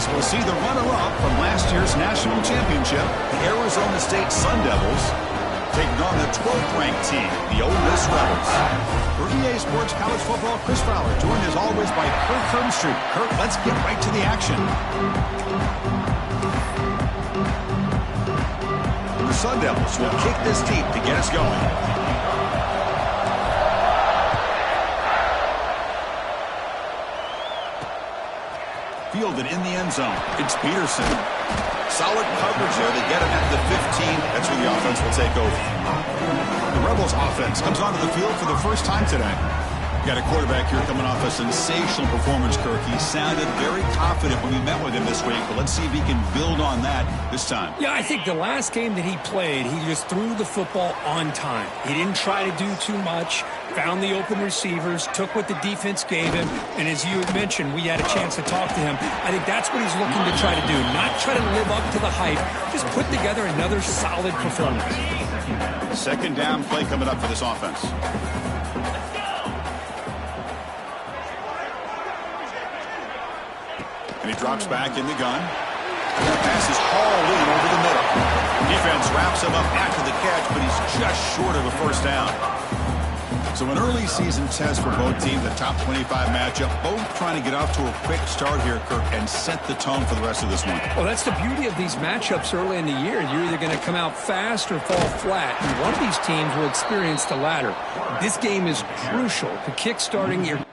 As we'll see the runner-up from last year's national championship, the Arizona State Sun Devils, taking on the 12th-ranked team, the Ole Miss Rebels. For EA Sports College Football, Chris Fowler, joined as always by Kirk Herbstreit. Kirk, let's get right to the action. The Sun Devils will kick this deep to get us going. Fielded in the end zone. It's Peterson. Solid coverage there. They get him at the 15. That's where the offense will take over. The Rebels offense comes onto the field for the first time today. Got a quarterback here coming off a sensational performance, Kirk. He sounded very confident when we met with him this week, but let's see if he can build on that this time. Yeah, I think the last game that he played, he just threw the football on time. He didn't try to do too much, found the open receivers, took what the defense gave him, and as you mentioned, we had a chance to talk to him. I think that's what he's looking to try to do, not try to live up to the hype, just put together another solid performance. Second down play coming up for this offense. And he drops back in the gun. The pass is hauled in over the middle. Defense wraps him up after the catch, but he's just short of a first down. So an early season test for both teams, a top 25 matchup, both trying to get off to a quick start here, Kirk, and set the tone for the rest of this one. Well, that's the beauty of these matchups early in the year. You're either going to come out fast or fall flat, and one of these teams will experience the latter. This game is crucial to kick-starting your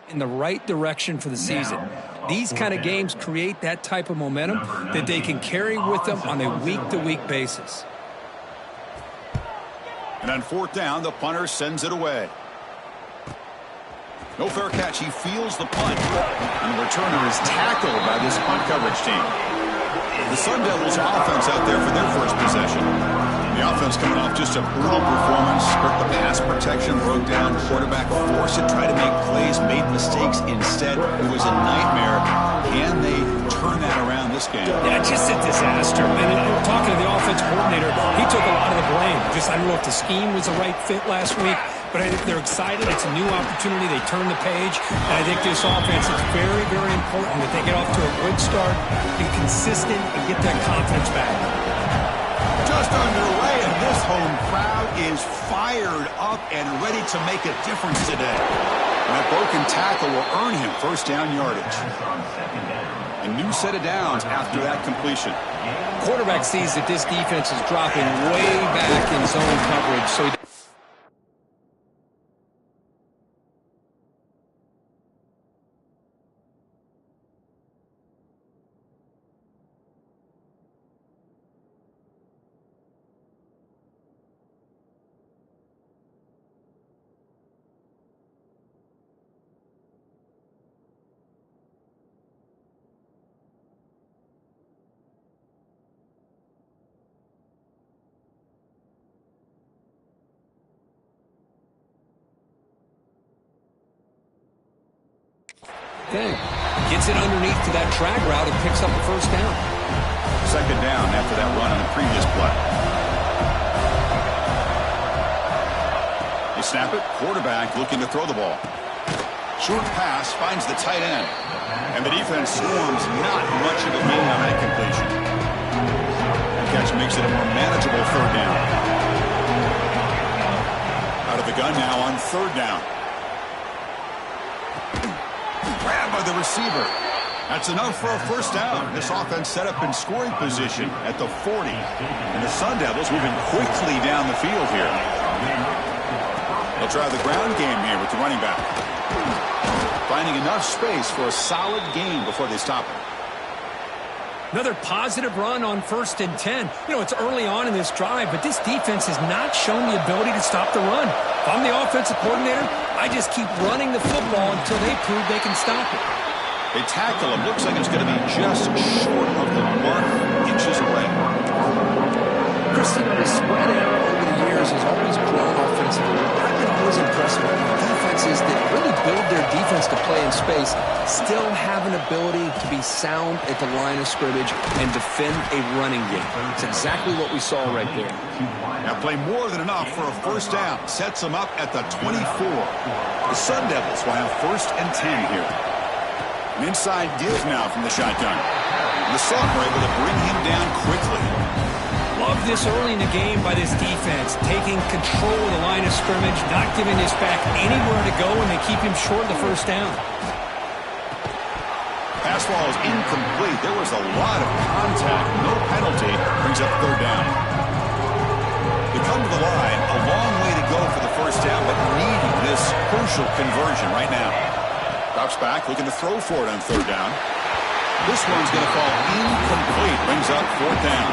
in the right direction for the season. These kind of games create that type of momentum that they can carry with them on a week-to-week basis. And on fourth down, the punter sends it away. No fair catch. He feels the punt. And the returner is tackled by this punt coverage team. The Sun Devils offense out there for their first possession. The offense coming off just a brutal performance. The pass protection broke down. Quarterback forced to try to make plays, made mistakes instead. It was a nightmare. Can they turn that around this game? Yeah, just a disaster. And talking to the offense coordinator, he took a lot of the blame. I don't know if the scheme was the right fit last week, but I think they're excited. It's a new opportunity. They turn the page. And I think this offense is very, very important that they get off to a good start, be consistent, and get that confidence back. Just underway, and this home crowd is fired up and ready to make a difference today. And that broken tackle will earn him first down yardage. A new set of downs after that completion. Quarterback sees that this defense is dropping way back in zone coverage, so he gets it underneath to that drag route and picks up the first down. Second down after that run on the previous play. They snap it. Quarterback looking to throw the ball. Short pass finds the tight end. And the defense swarms not much of a gain on that completion. The catch makes it a more manageable third down. Out of the gun now on third down. Grab by the receiver. That's enough for a first down. This offense set up in scoring position at the 40. And the Sun Devils moving quickly down the field here. They'll try the ground game here with the running back. Finding enough space for a solid gain before they stop him. Another positive run on 1st and 10. You know, it's early on in this drive, but this defense has not shown the ability to stop the run. If I'm the offensive coordinator, I just keep running the football until they prove they can stop it. They tackle him. Looks like it's going to be just short of the mark, inches away. Christian, the spread error over the years has always grown offensively. I've been always impressed with defenses that really build their defense to play in space, still have an ability to be sound at the line of scrimmage and defend a running game. It's exactly what we saw right there. Now play more than enough for a first down. Sets them up at the 24. The Sun Devils will have 1st and 10 here. An inside give now from the shotgun. And the Sun are able to bring him down quickly. Love this early in the game by this defense, taking control of the line of scrimmage, not giving this back anywhere to go, and they keep him short of the first down. Pass ball is incomplete. There was a lot of contact. No penalty. Brings up third down. They come to the line. A long way to go for the first down, but needing this crucial conversion right now. Drops back, looking to throw for it on third down. This one's going to fall incomplete. Brings up fourth down.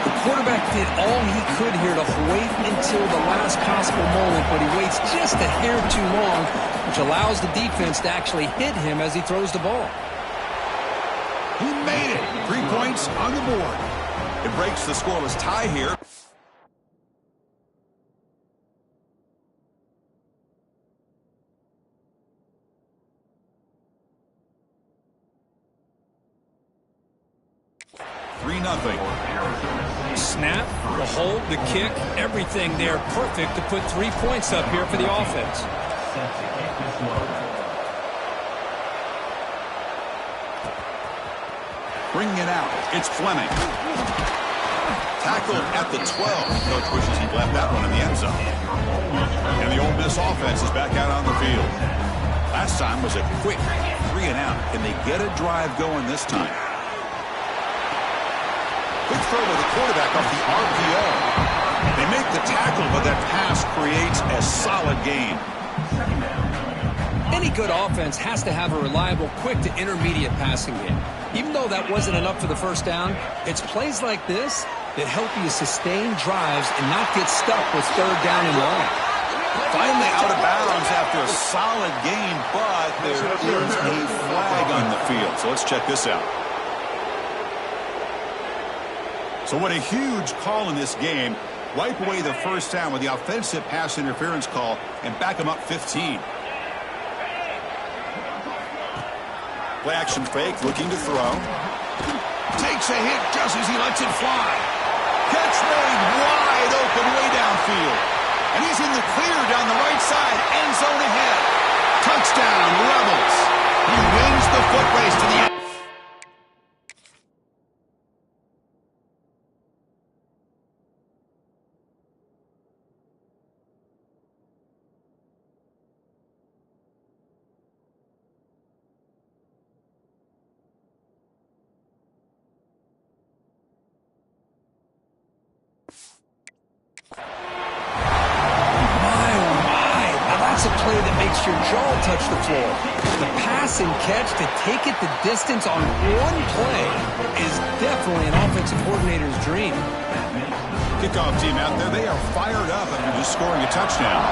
The quarterback did all he could here to wait until the last possible moment, but he waits just a hair too long, which allows the defense to actually hit him as he throws the ball. He made it. 3 points on the board. It breaks the scoreless tie here. Snap, the hold, the kick, everything there perfect to put 3 points up here for the offense. Bringing it out, it's Fleming. Tackled at the 12. Coach wishes he'd left that one in the end zone. And the Ole Miss offense is back out on the field. Last time was a quick 3 and out. Can they get a drive going this time? Quick throw to the quarterback off the RPO. They make the tackle, but that pass creates a solid gain. And Any good offense has to have a reliable, quick to intermediate passing game. Even though that wasn't enough for the first down, it's plays like this that help you sustain drives and not get stuck with third down and long. Finally out of bounds after a solid gain, but there is a flag on the field. So let's check this out. So what a huge call in this game. Wipe away the first down with the offensive pass interference call and back them up 15. Play action fake, looking to throw. Takes a hit just as he lets it fly. Catch made wide open way downfield. And he's in the clear down the right side. End zone ahead. Touchdown, Rebels. He wins the foot race to the end. That's a play that makes your jaw touch the floor. The pass and catch to take it the distance on one play is definitely an offensive coordinator's dream. Kickoff team out there, they are fired up after just scoring a touchdown.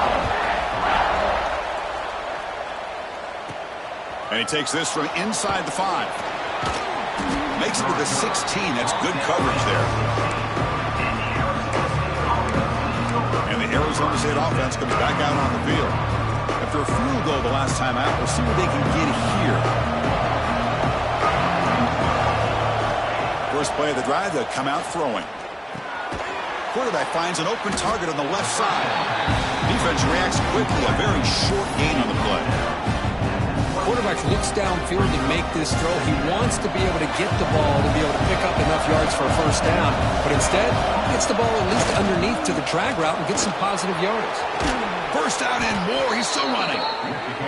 And he takes this from inside the 5. Makes it to the 16. That's good coverage there. And the Arizona State offense comes back out on the field. After a field goal the last time out, we'll see what they can get here. First play of the drive, they'll come out throwing. Quarterback finds an open target on the left side. Defense reacts quickly, a very short gain on the play. Quarterback looks downfield to make this throw. He wants to be able to get the ball to be able to pick up enough yards for a first down, but instead, he gets the ball at least underneath to the drag route and gets some positive yards. First down and more, he's still running.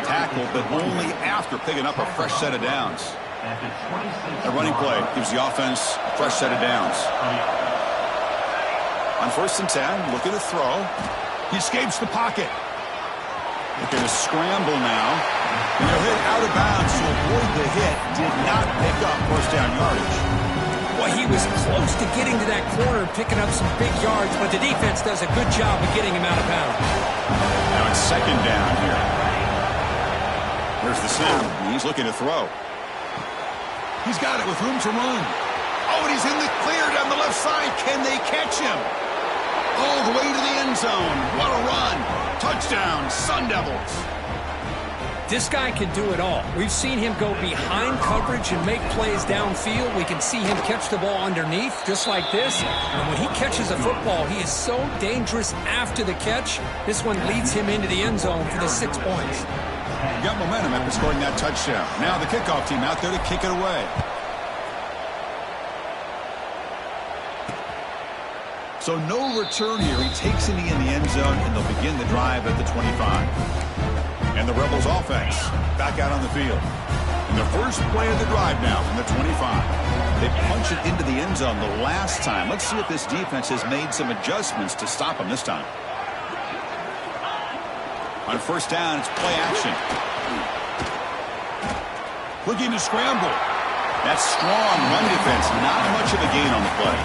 Tackled, but only after picking up a fresh set of downs. A running play gives the offense a fresh set of downs. On 1st and 10, looking to throw. He escapes the pocket. Looking to scramble now. And they'll hit out of bounds to avoid the hit. Did not pick up first down yardage. Well, he was close to getting to that corner, picking up some big yards, but the defense does a good job of getting him out of bounds. Now it's second down here. There's the snap. He's looking to throw. He's got it with room to run. Oh, and he's in the clear down the left side. Can they catch him? All the way to the end zone. What a run. Touchdown, Sun Devils. This guy can do it all. We've seen him go behind coverage and make plays downfield. We can see him catch the ball underneath, just like this. And when he catches a football, he is so dangerous after the catch. This one leads him into the end zone for the 6 points. Got momentum after scoring that touchdown. Now the kickoff team out there to kick it away. So no return here. He takes it in the end zone, and they'll begin the drive at the 25. And the Rebels offense back out on the field. And the first play of the drive now from the 25. They punch it into the end zone the last time. Let's see if this defense has made some adjustments to stop them this time. On first down, it's play action. Looking to scramble. That's strong run defense. Not much of a gain on the play.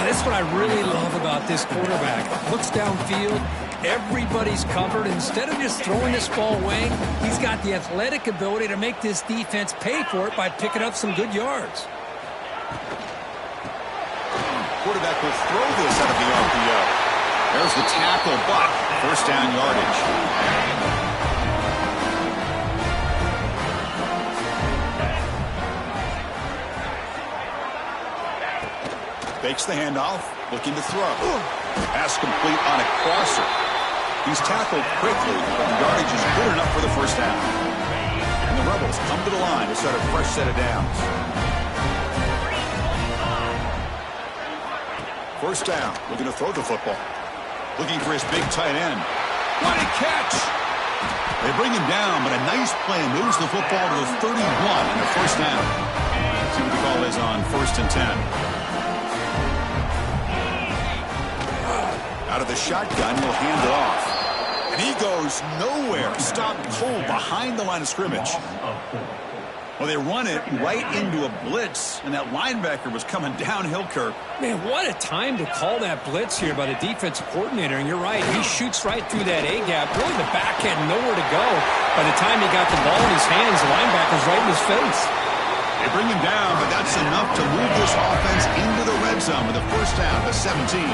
That's what I really love about this quarterback. Looks downfield. Everybody's covered. Instead of just throwing this ball away, he's got the athletic ability to make this defense pay for it by picking up some good yards. Quarterback will throw this out of the RPO. There's the tackle, but first down yardage. Fakes the handoff, looking to throw. Pass complete on a crosser. He's tackled quickly, but the yardage is good enough for the first down. And the Rebels come to the line to start a fresh set of downs. First down, looking to throw the football. Looking for his big tight end. What a catch! They bring him down, but a nice play moves the football to the 31 and a first down. See what the call is on 1st and 10. Out of the shotgun, he'll hand it off. And And he goes nowhere. Stopped cold behind the line of scrimmage. Well, they run it right into a blitz, and that linebacker was coming downhill, Kirk. Man, what a time to call that blitz here by the defensive coordinator. And you're right, he shoots right through that A-gap. Really, the back had nowhere to go. By the time he got the ball in his hands, the linebacker's right in his face. They bring him down, but that's enough to move this offense into the red zone with a first down to 17.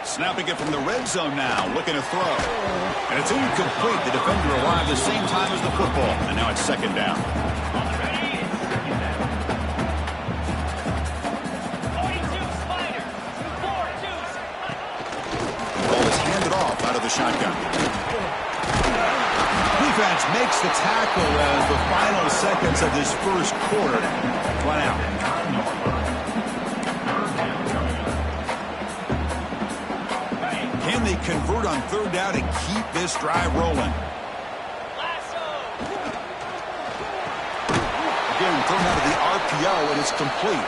Snapping it from the red zone now, looking to throw. And it's incomplete. The defender arrived the same time as the football, and now it's second down. The ball is handed off out of the shotgun. Defense makes the tackle as the final seconds of this first quarter run out. Can they convert on third down and keep this drive rolling? Again, thrown out of the RPO, and it's complete.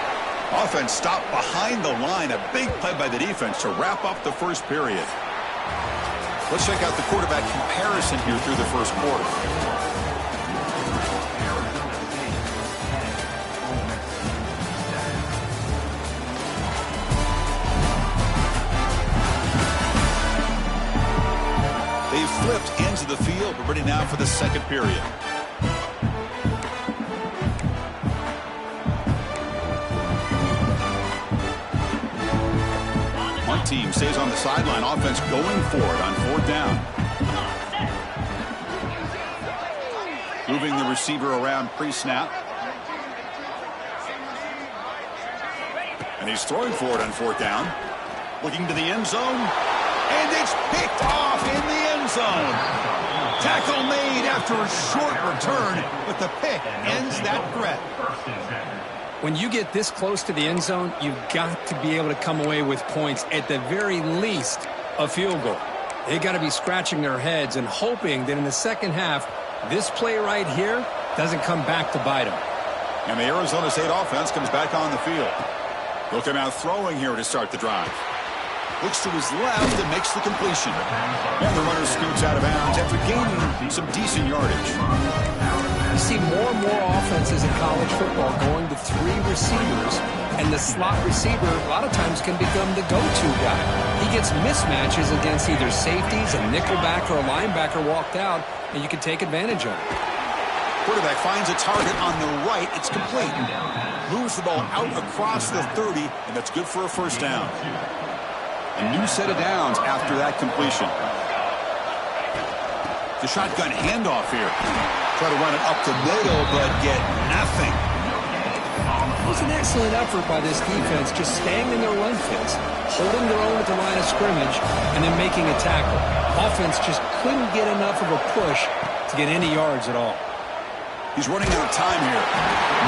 Offense stopped behind the line. A big play by the defense to wrap up the first period. Let's check out the quarterback comparison here through the first quarter. They've flipped into the field. We're ready now for the second period. One team stays on the sideline. Offense going for it on fourth down. Moving the receiver around pre-snap. And he's throwing for it on fourth down. Looking to the end zone. And it's picked off in the end zone. Tackle made after a short return, but the pick ends that threat. When you get this close to the end zone, you've got to be able to come away with points, at the very least, a field goal. They've got to be scratching their heads and hoping that in the second half, this play right here doesn't come back to bite them. And the Arizona State offense comes back on the field. They'll come out throwing here to start the drive. Looks to his left and makes the completion. And the runner scoots out of bounds after gaining some decent yardage. You see more and more offenses in college football going to three receivers, and the slot receiver a lot of times can become the go-to guy. He gets mismatches against either safeties, a nickelback, or a linebacker walked out, and you can take advantage of it. Quarterback finds a target on the right. It's complete. Moves the ball out across the 30, and that's good for a first down. A new set of downs after that completion. The shotgun handoff here. Try to run it up the middle, but get nothing. It was an excellent effort by this defense, just staying in their run fits, holding their own at the line of scrimmage, and then making a tackle. Offense just couldn't get enough of a push to get any yards at all. He's running out of time here.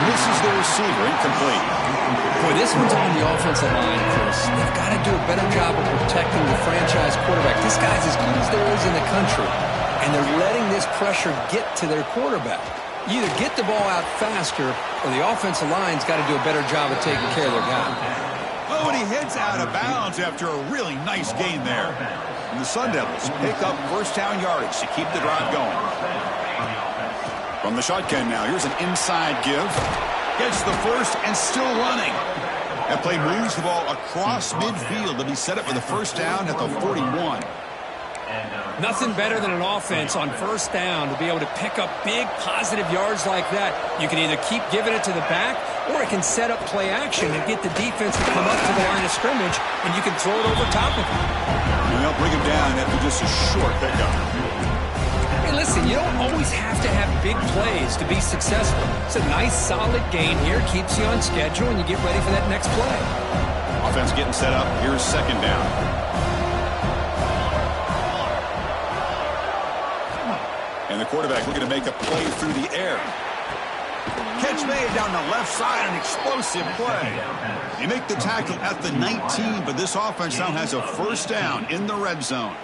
Misses the receiver, incomplete. Boy, this one's on the offensive line, Chris. They've got to do a better job of protecting the franchise quarterback. This guy's as good as there is in the country, and they're letting this pressure get to their quarterback. You either get the ball out faster, or the offensive line's got to do a better job of taking care of their guy. Oh, and he heads out of bounds after a really nice gain there. And the Sun Devils pick up first down yardage to keep the drive going. From the shotgun now, here's an inside give. Gets the first and still running. That play moves the ball across midfield to be set up for the first down at the 41. Nothing better than an offense on first down to be able to pick up big positive yards like that. You can either keep giving it to the back, or it can set up play action and get the defense to come up to the line of scrimmage, and you can throw it over top of them. And they'll bring him down after just a short pickup. Hey, listen, you don't always have to have big plays to be successful. It's a nice, solid gain here. Keeps you on schedule, and you get ready for that next play. Offense getting set up. Here's second down. And the quarterback looking to make a play through the air. Catch made down the left side, an explosive play. They make the tackle at the 19, but this offense now has a first down in the red zone.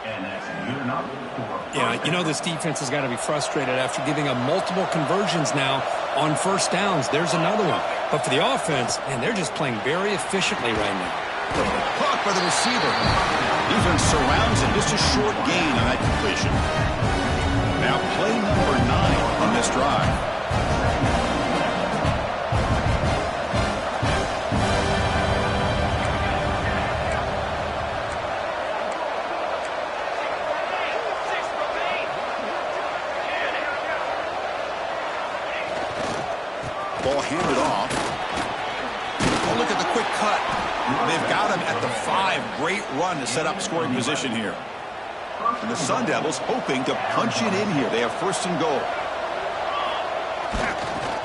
Yeah, you know this defense has got to be frustrated after giving up multiple conversions now on first downs. There's another one. But for the offense, man, they're just playing very efficiently right now. Caught by the receiver. Defense surrounds him. Just a short gain on that completion. Now play number 9 on this drive. Ball handed off. Oh, look at the quick cut. They've got him at the 5. Great run to set up scoring position here. And the Sun Devils hoping to punch it in here. They have first and goal.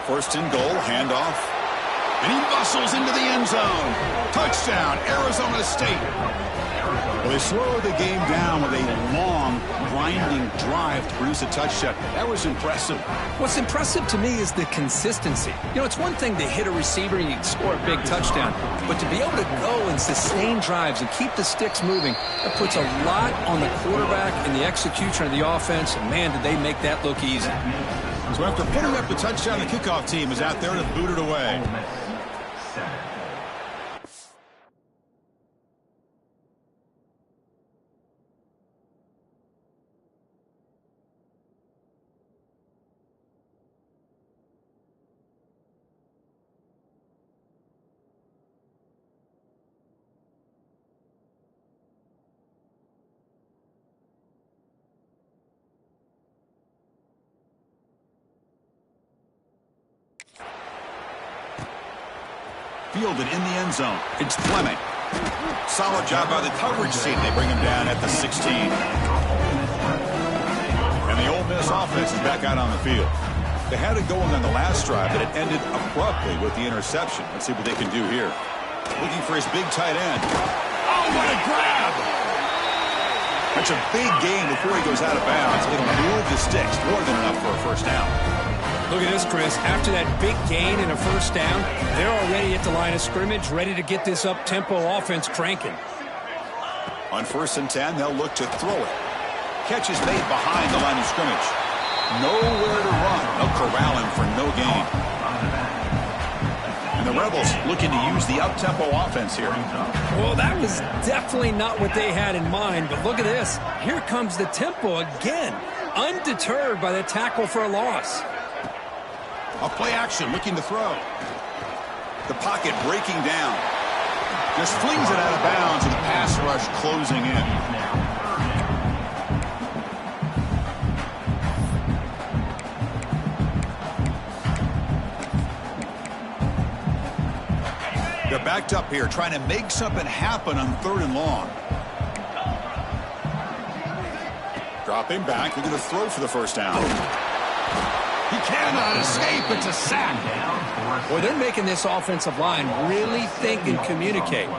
First and goal, handoff. And he muscles into the end zone. Touchdown, Arizona State. Well, they slowed the game down with a long, grinding drive to produce a touchdown. That was impressive. What's impressive to me is the consistency. You know, it's one thing to hit a receiver and you score a big touchdown, but to be able to go and sustain drives and keep the sticks moving, that puts a lot on the quarterback and the execution of the offense, and man, did they make that look easy. So after putting up the touchdown, the kickoff team is out there to boot it away. Fielded in the end zone. It's Fleming. Solid job by the coverage team. They bring him down at the 16. And the Ole Miss offense is back out on the field. They had it going on the last drive, but it ended abruptly with the interception. Let's see what they can do here. Looking for his big tight end. Oh, what a grab! That's a big gain before he goes out of bounds. It'll move the sticks. More than enough for a first down. Look at this, Chris. After that big gain and a first down, they're already at the line of scrimmage, ready to get this up-tempo offense cranking. On 1st and 10, they'll look to throw it. Catch is made behind the line of scrimmage. Nowhere to run. They'll corral him for no gain. And the Rebels looking to use the up-tempo offense here. Well, that was definitely not what they had in mind, but look at this. Here comes the tempo again, undeterred by the tackle for a loss. A play action, looking to throw. The pocket breaking down. Just flings it out of bounds, and the pass rush closing in. They're backed up here, trying to make something happen on 3rd and long. Dropping back, looking to throw for the first down. He cannot escape. It's a sack. Boy, they're making this offensive line really think and communicate.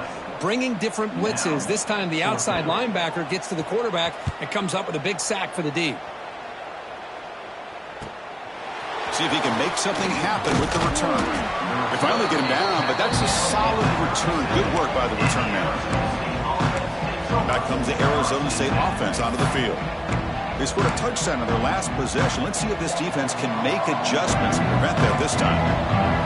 Bringing different blitzes. This time the outside linebacker gets to the quarterback and comes up with a big sack for the D. See if he can make something happen with the return. They finally get him down, but that's a solid return. Good work by the return man. Back comes the Arizona State offense onto the field. They scored a touchdown on their last possession. Let's see if this defense can make adjustments to prevent that this time.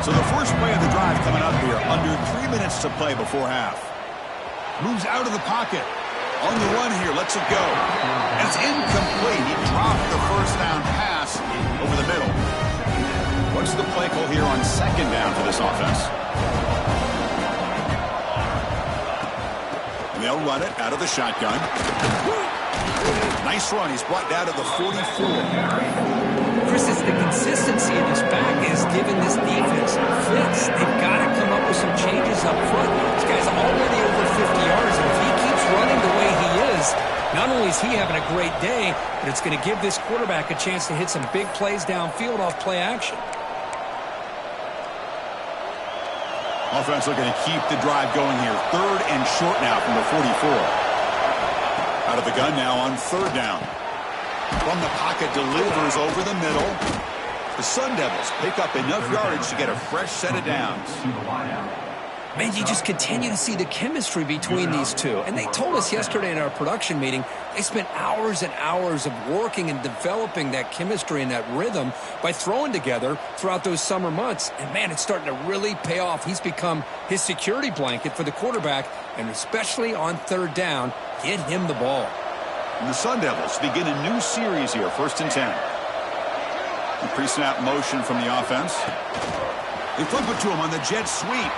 So the first play of the drive coming up here. Under 3 minutes to play before half. Moves out of the pocket. On the run here. Lets it go. And it's incomplete. He dropped the first down pass over the middle. What's the play call here on 2nd down for this offense? And they'll run it out of the shotgun. Nice run. He's brought down to the 44. Chris, it's the consistency of this back is giving this defense fits. They've got to come up with some changes up front. This guy's already over 50 yards, and if he keeps running the way he is, not only is he having a great day, but it's going to give this quarterback a chance to hit some big plays downfield off play action. Offense looking to keep the drive going here. 3rd and short now from the 44. Out of the gun now on 3rd down. From the pocket, delivers over the middle. The Sun Devils pick up enough yardage to get a fresh set of downs. Man, you just continue to see the chemistry between these two. And they told us yesterday in our production meeting, they spent hours and hours of working and developing that chemistry and that rhythm by throwing together throughout those summer months. And, man, it's starting to really pay off. He's become his security blanket for the quarterback, and especially on third down, get him the ball. And the Sun Devils begin a new series here, 1st and 10. The pre-snap motion from the offense. They flip it to him on the jet sweep.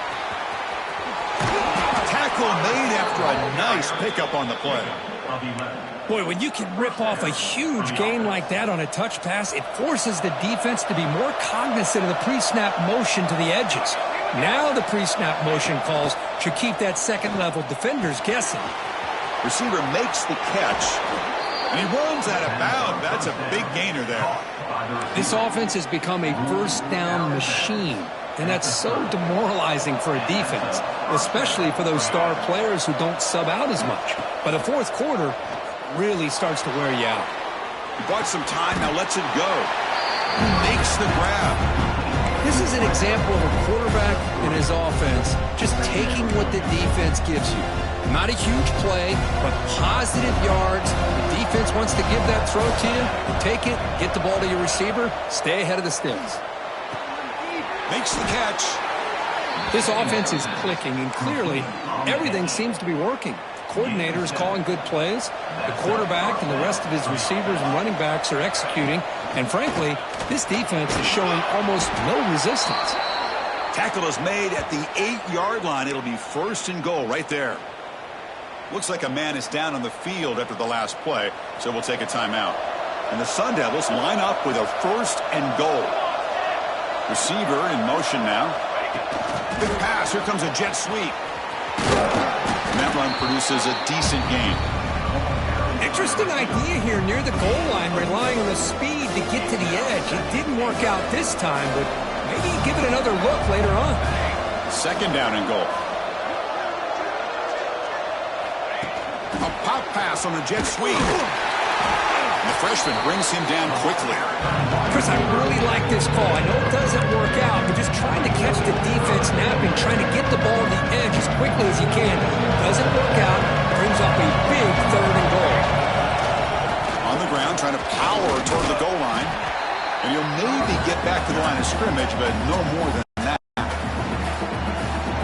Tackle made after a nice pickup on the play. Boy, when you can rip off a huge gain like that on a touch pass, it forces the defense to be more cognizant of the pre-snap motion to the edges. Now the pre-snap motion calls should keep that second-level defenders guessing. Receiver makes the catch, and he runs out of bounds. That's a big gainer there. This offense has become a first-down machine. And that's so demoralizing for a defense, especially for those star players who don't sub out as much. By the fourth quarter, it really starts to wear you out. He bought some time, now lets it go. He makes the grab. This is an example of a quarterback and his offense just taking what the defense gives you. Not a huge play, but positive yards. The defense wants to give that throw to you. You take it, get the ball to your receiver, stay ahead of the sticks. Makes the catch. This offense is clicking, and clearly everything seems to be working. The coordinator is calling good plays. The quarterback and the rest of his receivers and running backs are executing. And frankly, this defense is showing almost no resistance. Tackle is made at the 8-yard line. It'll be 1st and goal right there. Looks like a man is down on the field after the last play, so we'll take a timeout. And the Sun Devils line up with a 1st and goal. Receiver in motion now. Big pass. Here comes a jet sweep. And that run produces a decent gain. Interesting idea here near the goal line, relying on the speed to get to the edge. It didn't work out this time, but maybe give it another look later on. 2nd down and goal. A pop pass on the jet sweep. The freshman brings him down quickly. Chris, I really like this call. I know it doesn't work out, but just trying to catch the defense napping, trying to get the ball to the edge as quickly as you can. Doesn't work out. Brings up a big 3rd and goal. On the ground, trying to power toward the goal line. And he'll maybe get back to the line of scrimmage, but no more than that.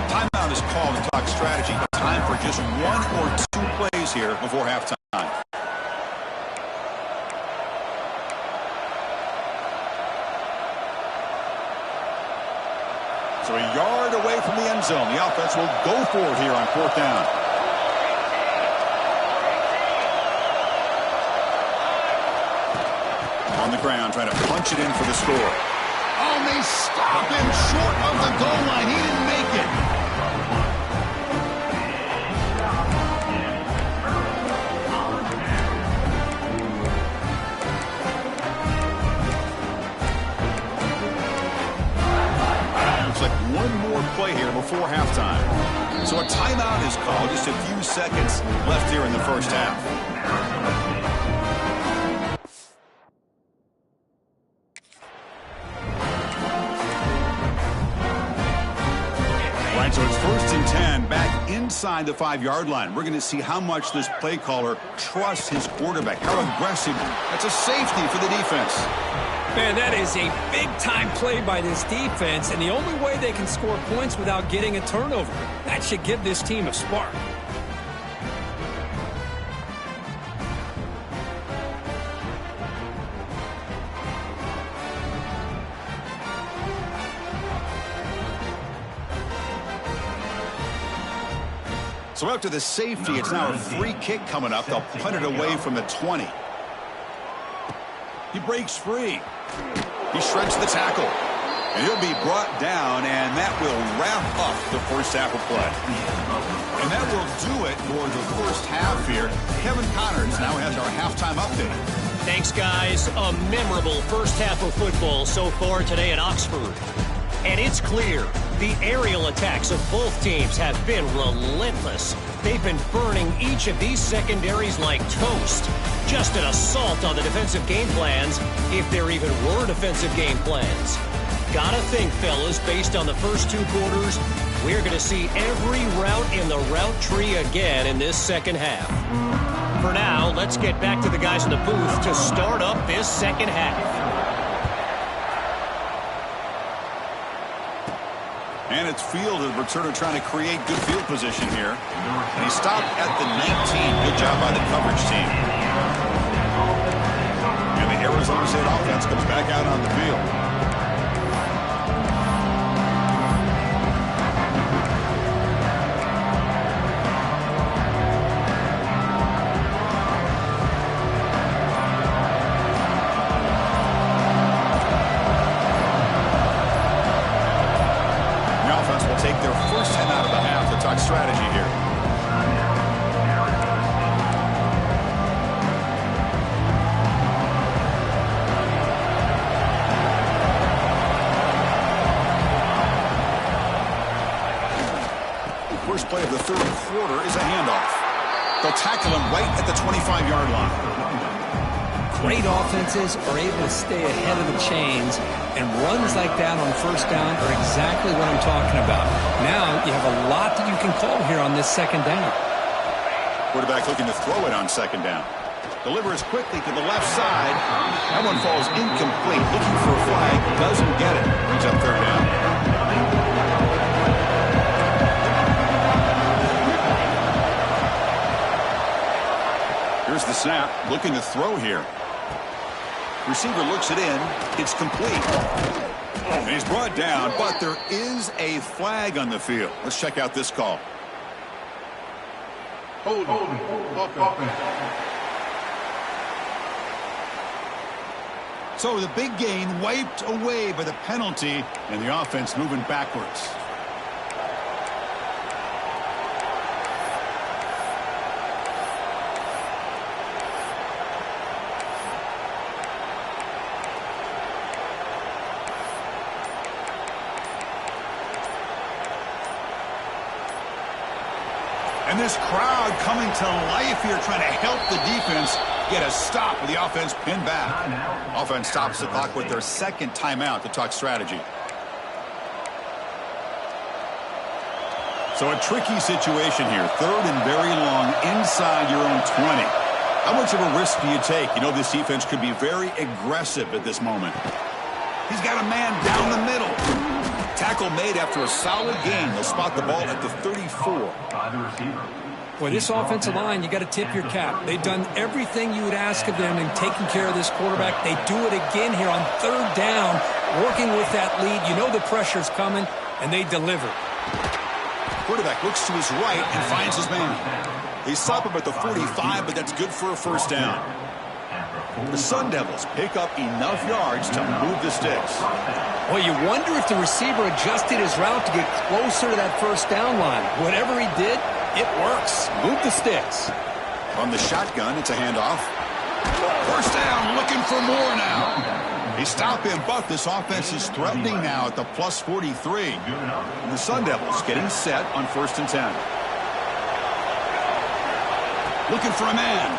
Timeout is called to talk strategy. Time for just 1 or 2 plays here before halftime. So a yard away from the end zone. The offense will go for it here on 4th down. On the ground, trying to punch it in for the score. Oh, and they stop him short of the goal line. He didn't make it. One more play here before halftime. So a timeout is called. Just a few seconds left here in the first half. All right, so it's 1st and 10 back inside the 5-yard line. We're going to see how much this play caller trusts his quarterback, how aggressive. That's a safety for the defense. Man, that is a big-time play by this defense, and the only way they can score points without getting a turnover. That should give this team a spark. So after the safety, it's now a free kick coming up. They'll punt it away from the 20. He breaks free. He shreds the tackle. And he'll be brought down, and that will wrap up the first half of play. And that will do it for the first half here. Kevin Connors now has our halftime update. Thanks, guys. A memorable first half of football so far today at Oxford. And it's clear the aerial attacks of both teams have been relentless. They've been burning each of these secondaries like toast. Just an assault on the defensive game plans, if there even were defensive game plans. Gotta think, fellas, based on the first 2 quarters, we're going to see every route in the route tree again in this second half. For now, let's get back to the guys in the booth to start up this second half. And it's Field, the returner, trying to create good field position here. And he stopped at the 19. Good job by the coverage team. And the Arizona State offense comes back out on the field. Take their first 10 out of the half to talk strategy here. First play of the third quarter is a handoff. They'll tackle him right at the 25-yard line. Great offenses are able to stay ahead of the chains, and runs like that on first down are exactly what I'm talking about. Now you have a lot that you can call here on this second down. Quarterback looking to throw it on second down. Delivers quickly to the left side. That one falls incomplete. Looking for a flag. Doesn't get it. Brings up third down. Here's the snap. Looking to throw here. Receiver looks it in. It's complete. And he's brought down, but there is a flag on the field. Let's check out this call. So the big gain wiped away by the penalty, and the offense moving backwards. And this crowd coming to life here, trying to help the defense get a stop with the offense pinned back. Offense stops the clock with their second timeout to talk strategy. So a tricky situation here. Third and very long inside your own 20. How much of a risk do you take? You know this defense could be very aggressive at this moment. He's got a man down the middle. Tackle made after a solid gain. They'll spot the ball at the 34. Boy, this offensive line, you got to tip your cap. They've done everything you would ask of them in taking care of this quarterback. They do it again here on third down, working with that lead. You know the pressure's coming, and they deliver. Quarterback looks to his right and finds his man. They stop him at the 45, but that's good for a first down. The Sun Devils pick up enough yards to move the sticks. Well, you wonder if the receiver adjusted his route to get closer to that first down line. Whatever he did, it works. Move the sticks. On the shotgun, it's a handoff. First down, looking for more now. They stop him, but this offense is threatening now at the plus 43. And the Sun Devils getting set on first and 10. Looking for a man.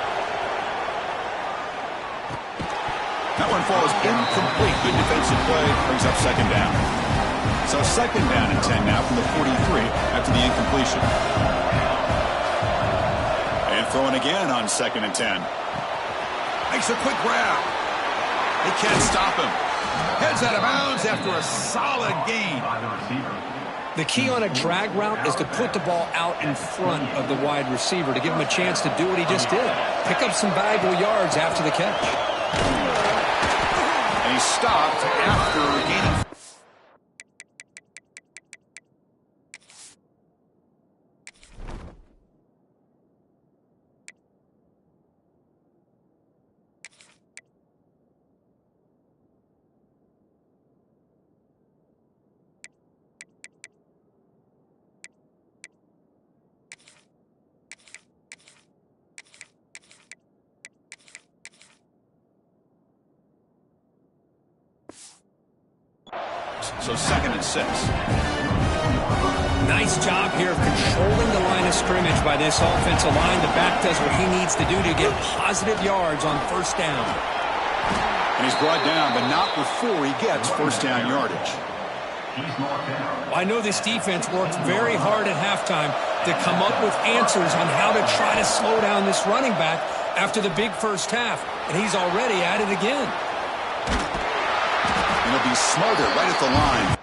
That one falls incomplete. Good defensive play. Brings up second down. So second down and 10 now from the 43 after the incompletion. And throwing again on second and 10. Makes a quick grab. They can't stop him. Heads out of bounds after a solid gain. The key on a drag route is to put the ball out in front of the wide receiver to give him a chance to do what he just did. Pick up some valuable yards after the catch. And he stopped after gaining. So second and 6. Nice job here of controlling the line of scrimmage by this offensive line. The back does what he needs to do to get positive yards on first down. And he's brought down, but not before he gets first down yardage. Well, I know this defense worked very hard at halftime to come up with answers on how to try to slow down this running back after the big first half, and he's already at it again. And he'll be smothered right at the line.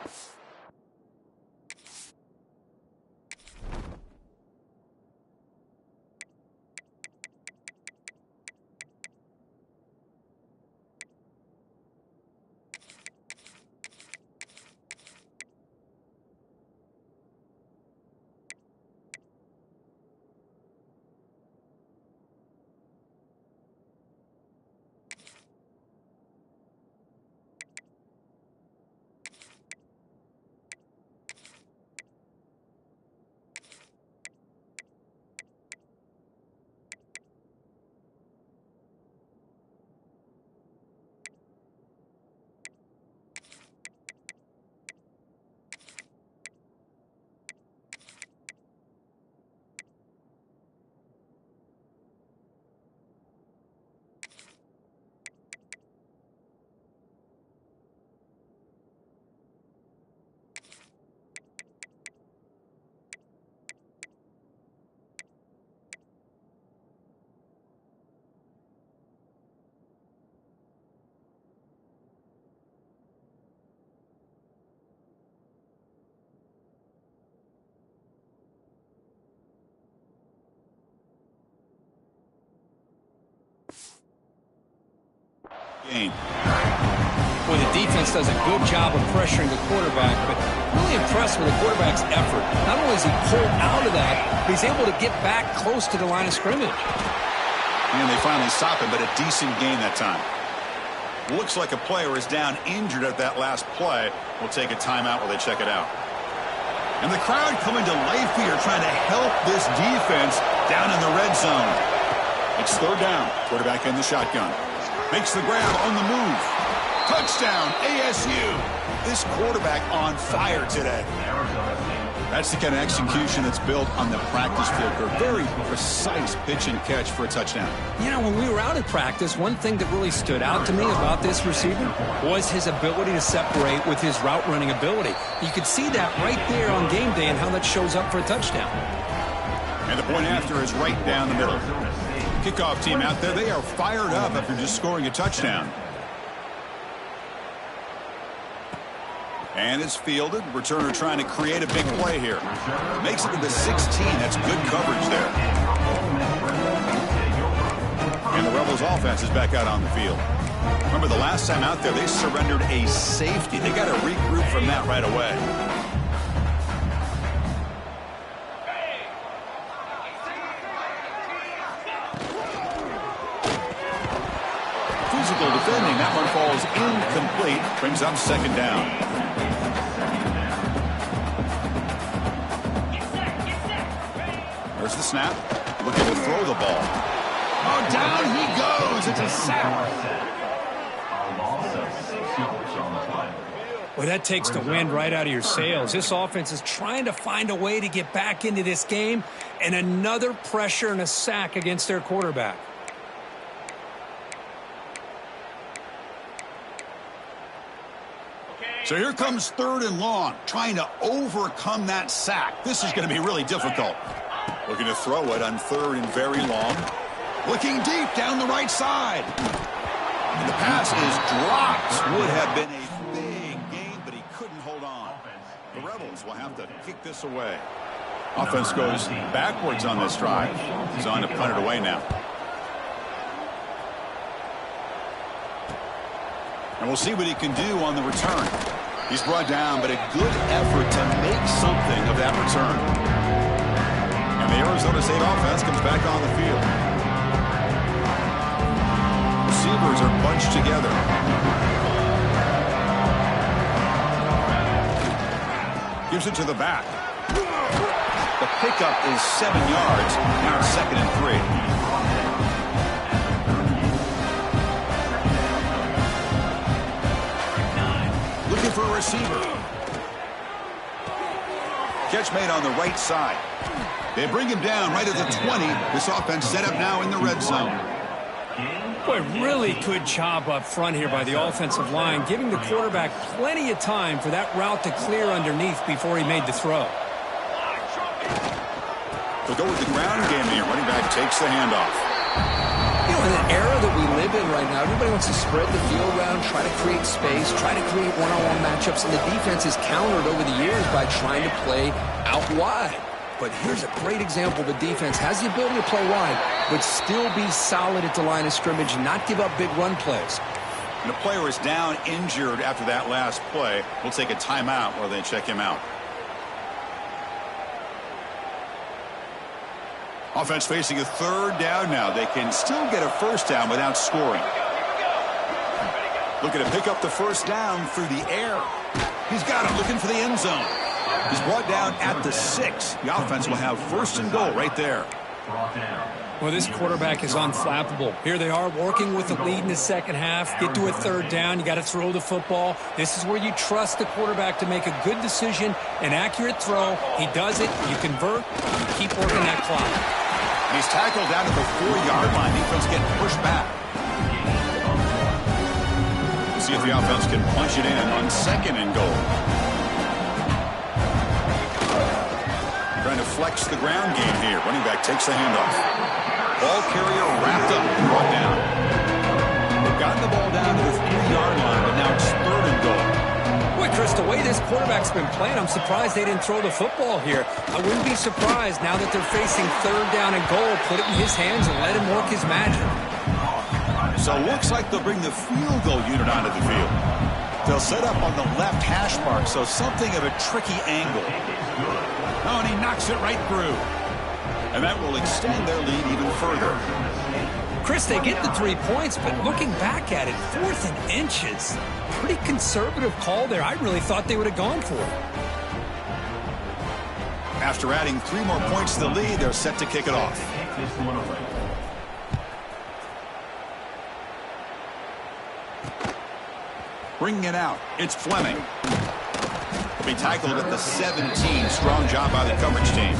Game. Well, the defense does a good job of pressuring the quarterback, but really impressed with the quarterback's effort. Not only is he pulled out of that, but he's able to get back close to the line of scrimmage. And they finally stop him, but a decent gain that time. Looks like a player is down injured at that last play. We'll take a timeout while they check it out. And the crowd coming to life here, trying to help this defense down in the red zone. It's third down. Quarterback in the shotgun. Makes the grab on the move. Touchdown, ASU. This quarterback on fire today. That's the kind of execution that's built on the practice field. A very precise pitch and catch for a touchdown. You know, when we were out at practice, one thing that really stood out to me about this receiver was his ability to separate with his route running ability. You could see that right there on game day and how that shows up for a touchdown. And the point after is right down the middle. Kickoff team out there, they are fired up after just scoring a touchdown. And it's fielded. Returner trying to create a big play here. Makes it to the 16. That's good coverage there. And the Rebels offense is back out on the field. Remember, the last time out there, they surrendered a safety. They got to regroup from that right away. Physical defending. That one falls incomplete. Brings up second down. There's the snap. Looking to throw the ball. Oh, down he goes. It's a sack. Well, that takes the wind right out of your sails. This offense is trying to find a way to get back into this game, and another pressure and a sack against their quarterback. So here comes third and long, trying to overcome that sack. This is going to be really difficult. Looking to throw it on third and very long. Looking deep down the right side. And the pass is dropped. Would have been a big gain, but he couldn't hold on. The Rebels will have to kick this away. Offense goes backwards on this drive. He's on to punt it away now. And we'll see what he can do on the return. He's brought down, but a good effort to make something of that return. And the Arizona State offense comes back on the field. Receivers are bunched together. Gives it to the back. The pickup is 7 yards. Now it's 2nd and 3. For a receiver. Catch made on the right side. They bring him down right at the 20. This offense set up now in the red zone. Boy, really good job up front here by the offensive line, giving the quarterback plenty of time for that route to clear underneath before he made the throw. They'll go with the ground game here. Running back takes the handoff. You know, in the era that we live in right now, everybody wants to spread the field around, try to create space, try to create one-on-one matchups, and the defense is countered over the years by trying to play out wide. But here's a great example. The defense has the ability to play wide, but still be solid at the line of scrimmage and not give up big run plays. And the player is down injured after that last play. We'll take a timeout while they check him out. Offense facing a third down now. They can still get a first down without scoring. Looking to pick up the first down through the air. He's got it, looking for the end zone. He's brought down at the 6. The offense will have first and goal right there. Well, this quarterback is unflappable. Here they are working with the lead in the second half. Get to a third down. You got to throw the football. This is where you trust the quarterback to make a good decision, an accurate throw. He does it. You convert. You keep working that clock. And he's tackled down at the 4-yard line. Defense getting pushed back. We'll see if the offense can punch it in on second and goal. Trying to flex the ground game here. Running back takes the handoff. Ball carrier wrapped up and brought down. They've gotten the ball down to the 3-yard line, but now it's third and goal. Boy, Chris, the way this quarterback's been playing, I'm surprised they didn't throw the football here. I wouldn't be surprised now that they're facing third down and goal. Put it in his hands and let him work his magic. So it looks like they'll bring the field goal unit onto the field. They'll set up on the left hash mark, so something of a tricky angle. Oh, and he knocks it right through. And that will extend their lead even further. Chris, they get the 3 points, but looking back at it, 4th and inches. Pretty conservative call there. I really thought they would have gone for it. After adding 3 more points to the lead, they're set to kick it off. Bringing it out, it's Fleming. Be tackled at the 17. Strong job by the coverage team.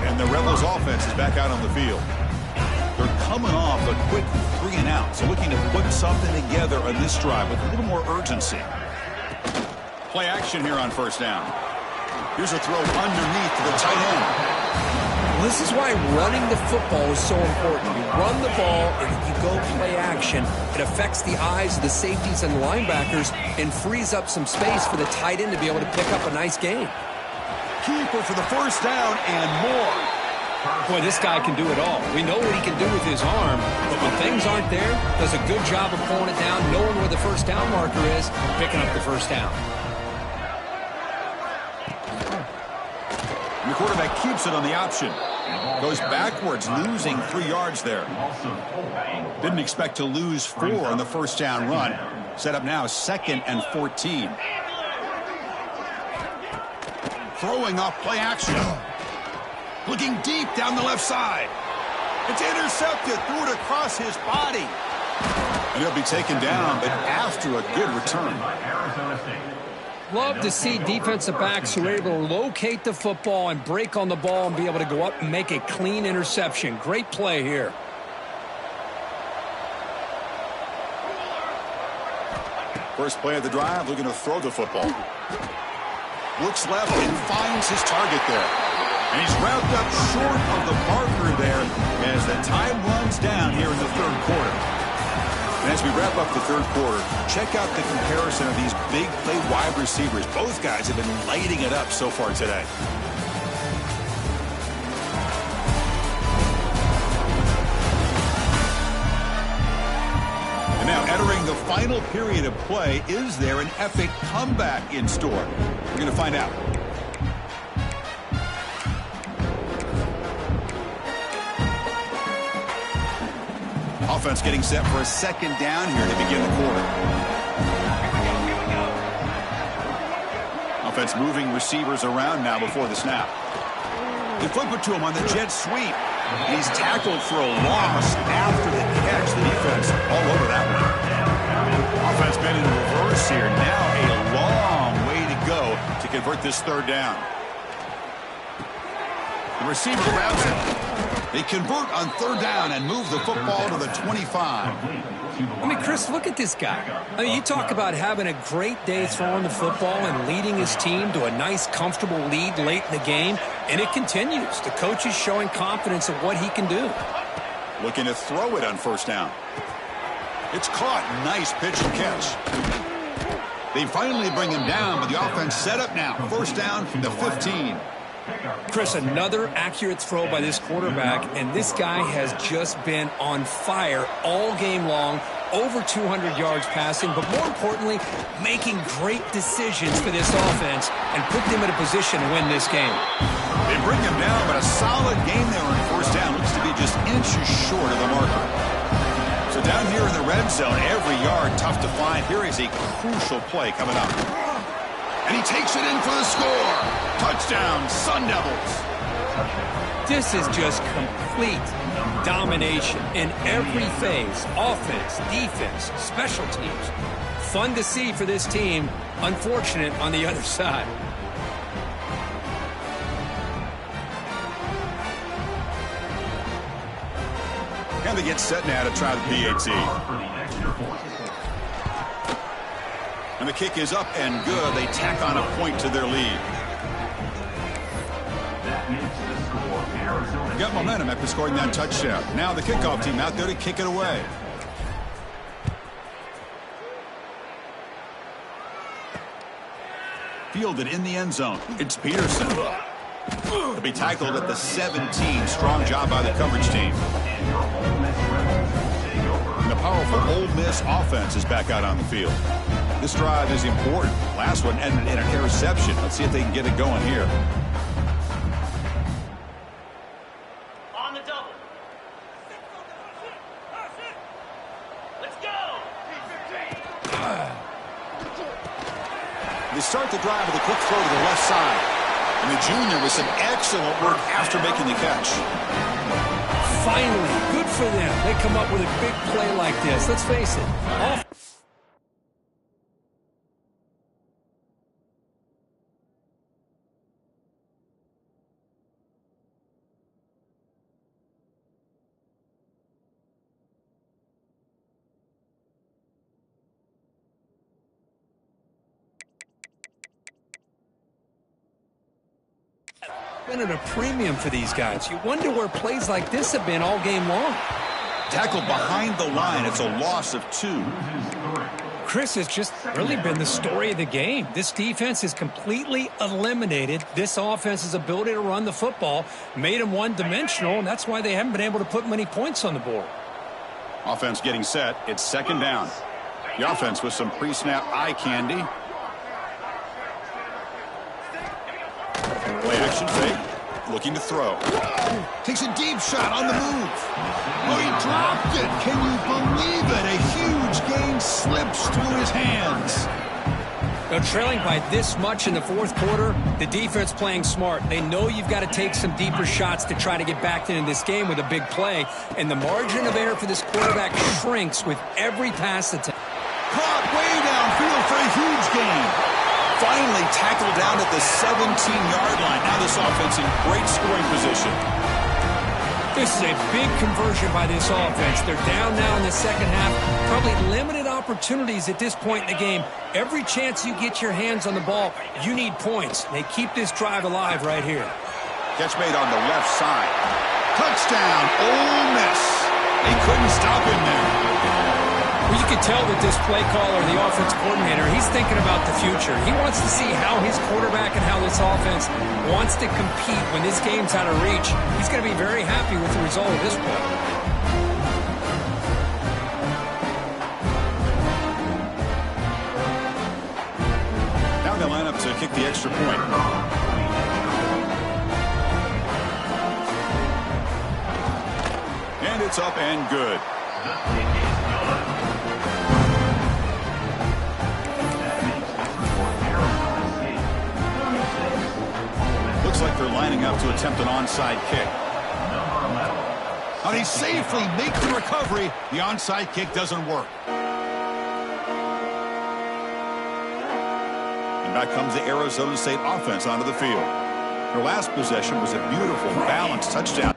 And the Rebels offense is back out on the field. They're coming off a quick 3 and out, so looking to put something together on this drive with a little more urgency. Play action here on first down. Here's a throw underneath to the tight end. This is why running the football is so important. You run the ball and you go play action. It affects the eyes of the safeties and linebackers and frees up some space for the tight end to be able to pick up a nice gain. Keeper for the first down and more. Boy, this guy can do it all. We know what he can do with his arm, but when things aren't there, does a good job of pulling it down, knowing where the first down marker is, picking up the first down. And the quarterback keeps it on the option. Goes backwards, losing 3 yards there. Didn't expect to lose 4 on the first down run. Set up now 2nd and 14. Throwing off play action. Looking deep down the left side. It's intercepted. Threw it across his body. And he'll be taken down, but after a good return. Love to see defensive backs who are able to locate the football and break on the ball and be able to go up and make a clean interception. Great play here. First play of the drive, looking to throw the football. Looks left and finds his target there. And he's wrapped up short of the marker there as the time runs down here in the third quarter. And as we wrap up the third quarter, check out the comparison of these big play wide receivers. Both guys have been lighting it up so far today. And now entering the final period of play, is there an epic comeback in store? We're going to find out. Offense getting set for a second down here to begin the quarter. Offense moving receivers around now before the snap. They flip it to him on the jet sweep. He's tackled for a loss after the catch. The defense all over that one. Offense been in reverse here. Now a long way to go to convert this third down. The receiver grabs it. They convert on third down and move the football to the 25. I mean, Chris, look at this guy. I mean, you talk about having a great day throwing the football and leading his team to a nice, comfortable lead late in the game, and it continues. The coach is showing confidence of what he can do. Looking to throw it on first down. It's caught. Nice pitch and catch. They finally bring him down, but the offense set up now. First down from the 15. Chris, another accurate throw by this quarterback, and this guy has just been on fire all game long, over 200 yards passing, but more importantly, making great decisions for this offense and put them in a position to win this game. They bring him down, but a solid game there on first down. Looks to be just inches short of the marker. So down here in the red zone, every yard tough to find. Here is a crucial play coming up. And he takes it in for the score. Touchdown, Sun Devils. This is just complete domination in every phase. Offense, defense, special teams. Fun to see for this team. Unfortunate on the other side. And they get set now to try the PAT. And the kick is up and good. They tack on a point to their lead. Got momentum after scoring that touchdown. Now the kickoff team out there to kick it away. Fielded in the end zone. It's Peterson. He'll be tackled at the 17. Strong job by the coverage team. And the powerful Ole Miss offense is back out on the field. This drive is important. Last one ended in an interception. Let's see if they can get it going here. On the double. Let's go. They start the drive with a quick throw to the left side. And the junior with some excellent work after making the catch. Finally, good for them. They come up with a big play like this. Let's face it. Been at a premium for these guys. You wonder where plays like this have been all game long. Tackled behind the line. It's a loss of 2. Chris, has just really been the story of the game. This defense has completely eliminated this offense's ability to run the football, made them one-dimensional, and that's why they haven't been able to put many points on the board. Offense getting set. It's second down. The offense with some pre-snap eye candy. Play action fake. Looking to throw. Takes a deep shot on the move. Oh, he dropped it. Can you believe it? A huge gain slips through his hands. Now, trailing by this much in the fourth quarter, the defense playing smart. They know you've got to take some deeper shots to try to get back into this game with a big play. And the margin of error for this quarterback shrinks with every pass attempt. Caught way downfield for a huge gain. Finally tackled down at the 17-yard line. Now this offense in great scoring position. This is a big conversion by this offense. They're down now in the second half. Probably limited opportunities at this point in the game. Every chance you get your hands on the ball, you need points. They keep this drive alive right here. Catch made on the left side. Touchdown, Ole Miss. They couldn't stop him there. Well, you can tell that this play caller, the offense coordinator, he's thinking about the future. He wants to see how his quarterback and how this offense wants to compete when this game's out of reach. He's going to be very happy with the result of this play. Now they line up to kick the extra point. And it's up and good. Looks like they're lining up to attempt an onside kick. And he safely makes the recovery. The onside kick doesn't work. And back comes the Arizona State offense onto the field. Their last possession was a beautiful, balanced touchdown.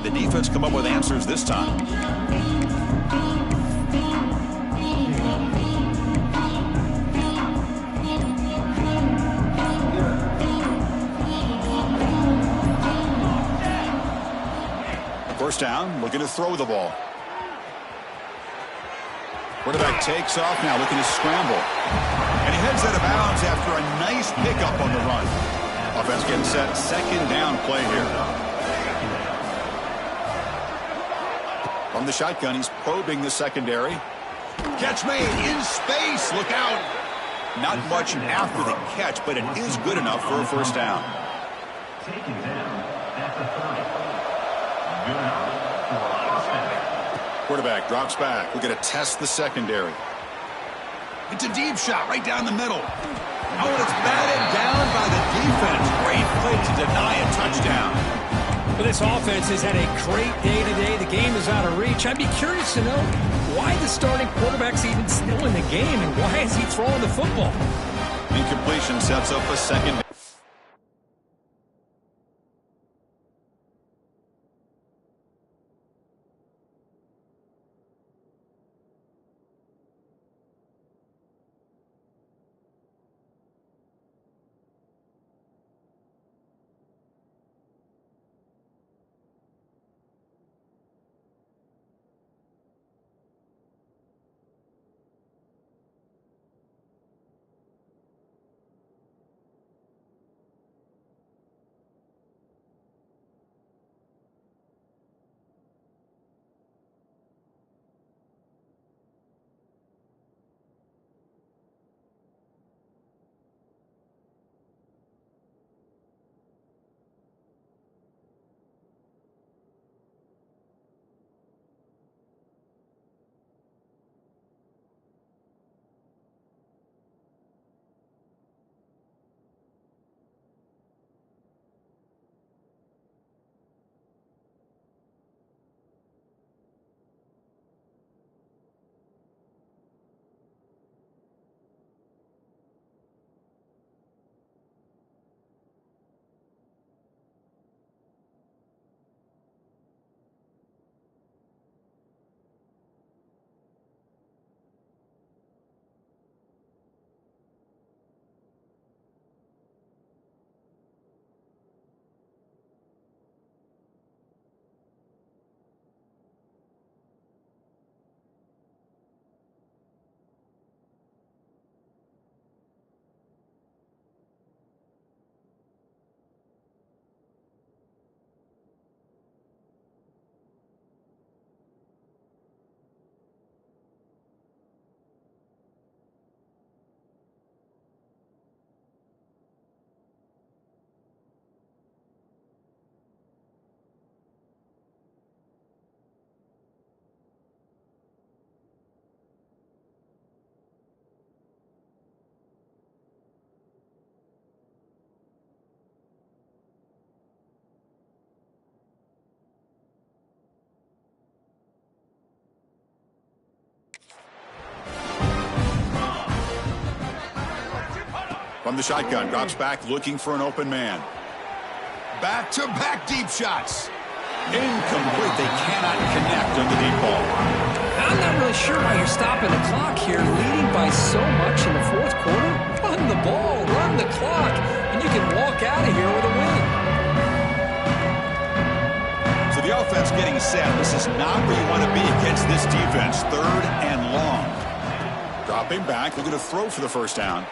Can the defense come up with answers this time? First down, looking to throw the ball. Quarterback takes off now, looking to scramble. And he heads out of bounds after a nice pickup on the run. Offense getting set, second down play here. From the shotgun, he's probing the secondary. Catch made in space, look out. Not much after the catch, but it is good enough for a first down. Taken down at the 30. Good enough for a first down. Quarterback drops back. We're going to test the secondary. It's a deep shot right down the middle. Oh, and it's batted down by the defense. Great play to deny a touchdown. Well, this offense has had a great day today. The game is out of reach. I'd be curious to know why the starting quarterback's even still in the game and why is he throwing the football? Incompletion sets up a second. From the shotgun, drops back, looking for an open man. Back-to-back deep shots. Incomplete. They cannot connect on the deep ball. I'm not really sure why you're stopping the clock here, leading by so much in the fourth quarter. Run the ball, run the clock, and you can walk out of here with a win. So the offense getting set. This is not where you want to be against this defense. Third and long. Dropping back, looking to throw for the first down.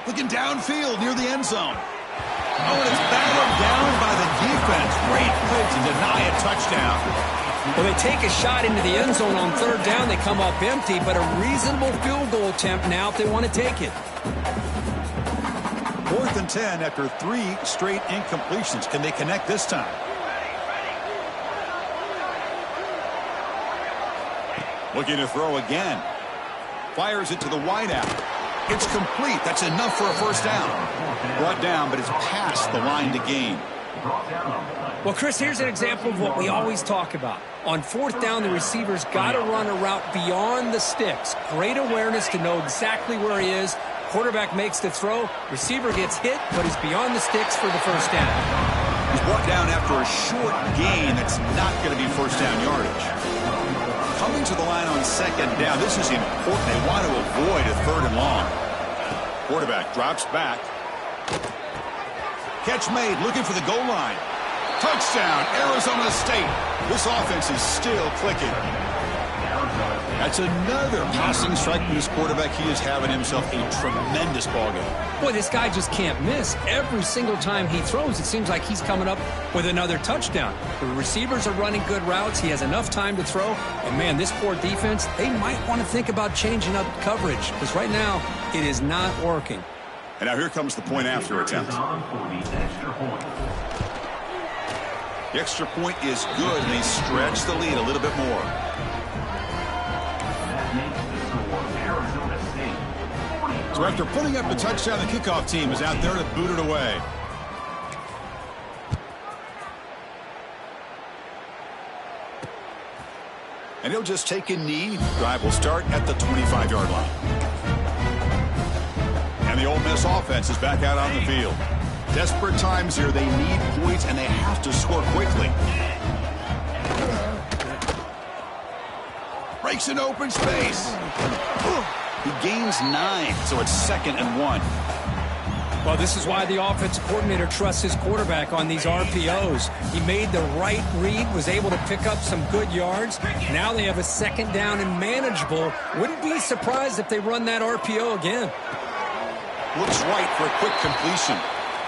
Looking downfield near the end zone. Oh, and it's battled down by the defense. Great play to deny a touchdown. Well, they take a shot into the end zone on third down. They come up empty, but a reasonable field goal attempt now if they want to take it. 4th and 10 after 3 straight incompletions. Can they connect this time? Looking to throw again. Fires it to the wideout. It's complete. That's enough for a first down. Brought down, but it's past the line to gain. Well, Chris, here's an example of what we always talk about. On 4th down, the receiver's got to run a route beyond the sticks. Great awareness to know exactly where he is. Quarterback makes the throw. Receiver gets hit, but is beyond the sticks for the first down. He's brought down after a short gain that's not going to be first down yardage. Coming to the line on second down, this is important. They want to avoid a third and long. Quarterback drops back. Catch made, looking for the goal line. Touchdown, Arizona State. This offense is still clicking. That's another passing strike from this quarterback. He is having himself a tremendous ballgame. Boy, this guy just can't miss. Every single time he throws, it seems like he's coming up with another touchdown. The receivers are running good routes. He has enough time to throw. And, man, this poor defense, they might want to think about changing up coverage because right now it is not working. And now here comes the point after attempt. The extra point is good, and they stretch the lead a little bit more. So after putting up the touchdown, the kickoff team is out there to boot it away. And he'll just take a knee. Drive will start at the 25-yard line. And the Ole Miss offense is back out on the field. Desperate times here. They need points, and they have to score quickly. Breaks an open space. He gains 9, so it's 2nd and 1. Well, this is why the offensive coordinator trusts his quarterback on these RPOs. He made the right read, was able to pick up some good yards. Now they have a 2nd down and manageable. Wouldn't be surprised if they run that RPO again. Looks right for a quick completion.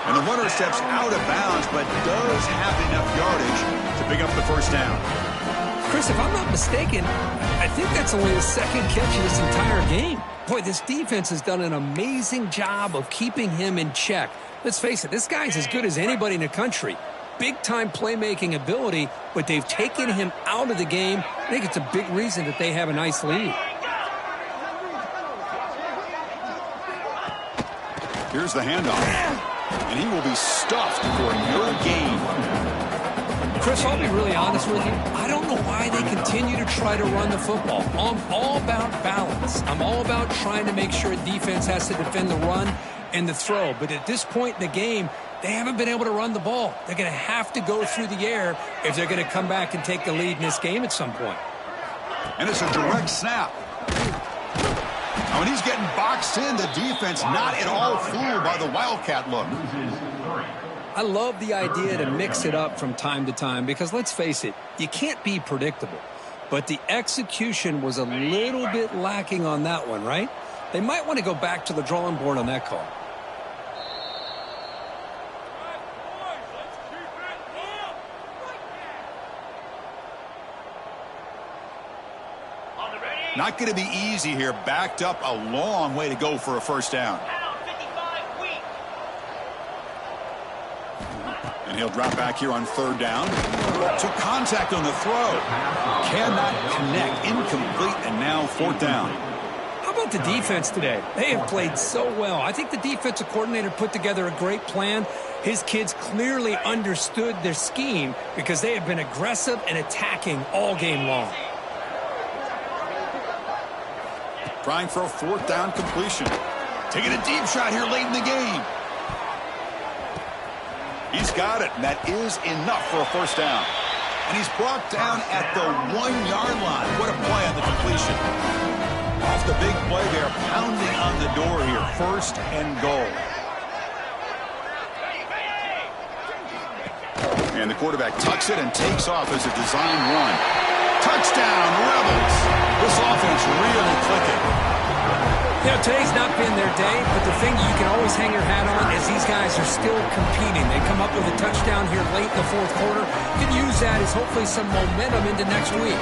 And the runner steps out of bounds, but does have enough yardage to pick up the first down. Chris, if I'm not mistaken, I think that's only his 2nd catch of this entire game. Boy, this defense has done an amazing job of keeping him in check. Let's face it, this guy's as good as anybody in the country. Big-time playmaking ability, but they've taken him out of the game. I think it's a big reason that they have a nice lead. Here's the handoff. And he will be stuffed for no gain. Chris, I'll be really honest with you. I don't know why they continue to try to run the football. I'm all about balance. I'm all about trying to make sure defense has to defend the run and the throw. But at this point in the game, they haven't been able to run the ball. They're going to have to go through the air if they're going to come back and take the lead in this game at some point. And it's a direct snap. Now, when he's getting boxed in, the defense not at all fooled by the Wildcat look. I love the idea to mix it up from time to time because, let's face it, you can't be predictable. But the execution was a little bit lacking on that one, right? They might want to go back to the drawing board on that call. Not going to be easy here. Backed up a long way to go for a first down. And he'll drop back here on 3rd down. Took contact on the throw. Cannot connect. Incomplete. And now 4th down. How about the defense today? They have played so well. I think the defensive coordinator put together a great plan. His kids clearly understood their scheme because they have been aggressive and attacking all game long. Trying for a 4th down completion. Taking a deep shot here late in the game. He's got it, and that is enough for a first down. And he's brought down at the 1-yard line. What a play on the completion. Off the big play, they're pounding on the door here. 1st and goal. And the quarterback tucks it and takes off as a design run. Touchdown, Rebels. This offense really clicking. You know, today's not been their day, but the thing you can always hang your hat on is these guys are still competing. They come up with a touchdown here late in the 4th quarter. You can use that as hopefully some momentum into next week.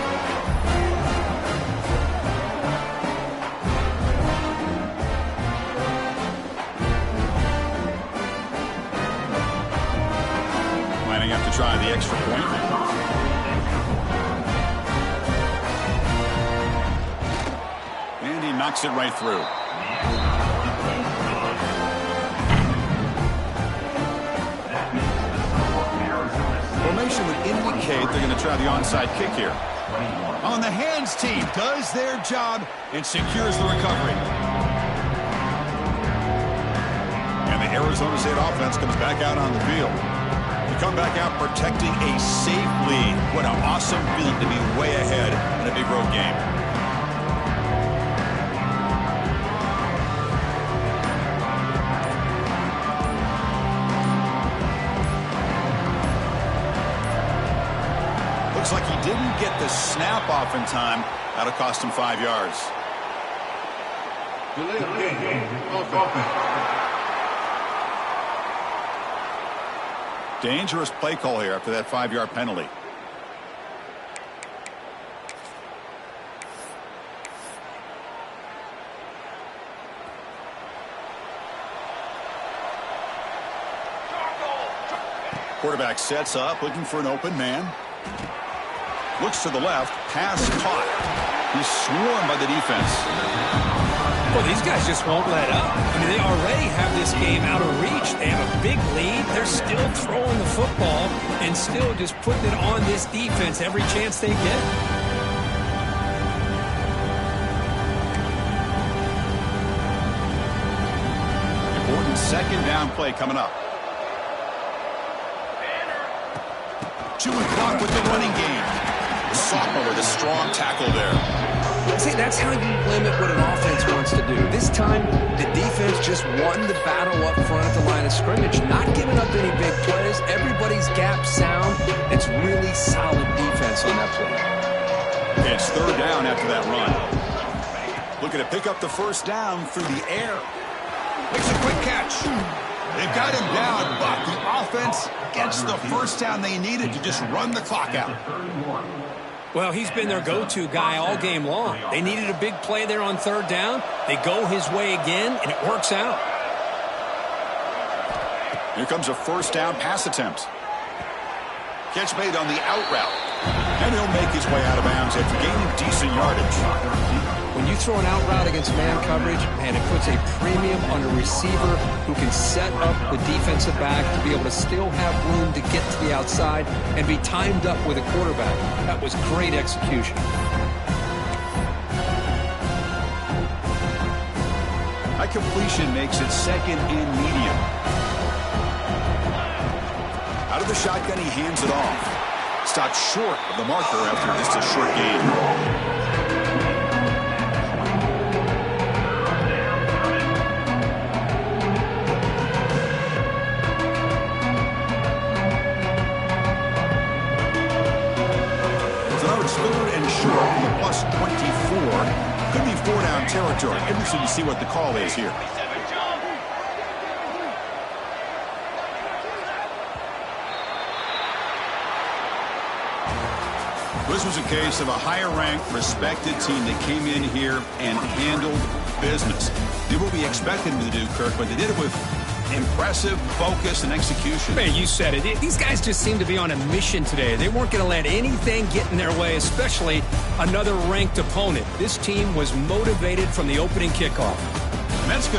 Lining up to try the extra point. Knocks it right through. Formation would indicate they're going to try the onside kick here. On the hands team does their job and secures the recovery. And the Arizona State offense comes back out on the field. You come back out protecting a safe lead. What an awesome feeling to be way ahead in a big road game. Looks like he didn't get the snap off in time. That'll cost him 5 yards. Dangerous play call here after that 5-yard penalty. Quarterback sets up, looking for an open man. Looks to the left, pass caught. He's swarmed by the defense. Well, these guys just won't let up. I mean, they already have this game out of reach. They have a big lead. They're still throwing the football and still just putting it on this defense every chance they get. Important second down play coming up. Chewing clock with the running game. The sophomore with a strong tackle there. See, that's how you limit what an offense wants to do. This time, the defense just won the battle up front at the line of scrimmage, not giving up any big plays. Everybody's gap sound. It's really solid defense on that play. Okay, it's third down after that run. Looking to pick up the first down through the air. Makes a quick catch. They've got him down, but the offense gets the first down they needed to just run the clock out. Well, he's been their go-to guy all game long. They needed a big play there on third down. They go his way again, and it works out. Here comes a first down pass attempt. Catch made on the out route. And he'll make his way out of bounds after gaining decent yardage. When you throw an out route against man coverage, man, it puts a premium on a receiver who can set up the defensive back to be able to still have room to get to the outside and be timed up with a quarterback. That was great execution. High completion makes it second and medium. Out of the shotgun, he hands it off. Stopped short of the marker after just a short gain. Plus 24. Could be 4-down territory. Interesting to see what the call is here. This was a case of a higher-ranked, respected team that came in here and handled business. Did what we expected them to do, Kirk, but they did it with impressive focus and execution. Man, you said it. These guys just seem to be on a mission today. They weren't going to let anything get in their way, especially another ranked opponent. This team was motivated from the opening kickoff. And that's going to